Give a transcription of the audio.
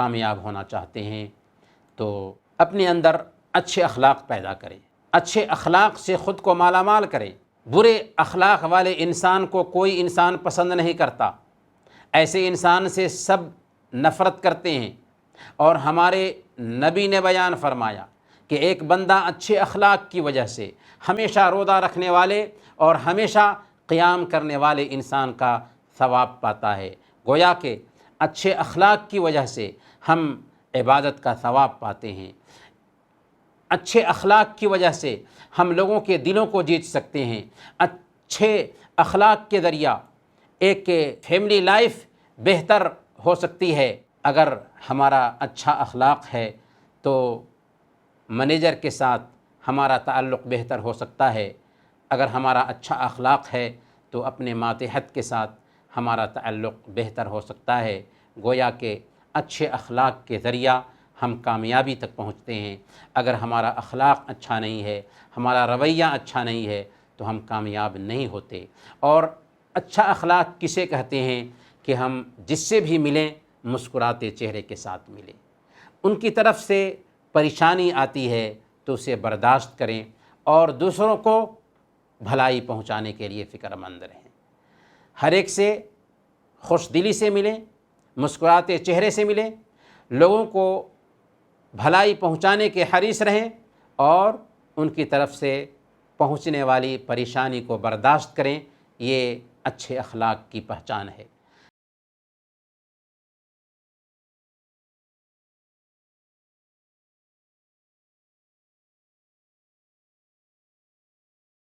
کامیاب ہونا چاہتے ہیں تو اپنے اندر اچھے اخلاق پیدا کریں، اچھے اخلاق سے خود کو مالا مال کریں۔ برے اخلاق والے انسان کو کوئی انسان پسند نہیں کرتا، ایسے انسان سے سب نفرت کرتے ہیں۔ اور ہمارے نبی نے بیان فرمایا کہ ایک بندہ اچھے اخلاق کی وجہ سے ہمیشہ روزہ رکھنے والے اور ہمیشہ قیام کرنے والے انسان کا ثواب پاتا ہے۔ گویا کہ اچھے اخلاق کی وجہ سے ہم عبادت کا ثواب پاتے ہیں، اچھے اخلاق کی وجہ سے ہم لوگوں کے دلوں کو جیت سکتے ہیں۔ اچھے اخلاق کے ذریعہ ایک فیملی لائف بہتر ہو سکتی ہے۔ اگر ہمارا اچھا اخلاق ہے تو منیجر کے ساتھ ہمارا تعلق بہتر ہو سکتا ہے، اگر ہمارا اچھا اخلاق ہے تو اپنے ماتحت کے ساتھ ہمارا تعلق بہتر ہو سکتا ہے۔ گویا کہ اچھے اخلاق کے ذریعہ ہم کامیابی تک پہنچتے ہیں۔ اگر ہمارا اخلاق اچھا نہیں ہے، ہمارا رویہ اچھا نہیں ہے تو ہم کامیاب نہیں ہوتے۔ اور اچھا اخلاق کسے کہتے ہیں کہ ہم جس سے بھی ملیں مسکراتے چہرے کے ساتھ ملیں، ان کی طرف سے پریشانی آتی ہے تو اسے برداشت کریں اور دوسروں کو بھلائی پہنچانے کے لیے فکر مند رہیں۔ ہر ایک سے خوش دلی سے ملیں، مسکراتے چہرے سے ملیں، لوگوں کو بھلائی پہنچانے کے حریص رہیں اور ان کی طرف سے پہنچنے والی پریشانی کو برداشت کریں۔ یہ اچھے اخلاق کی پہچان ہے۔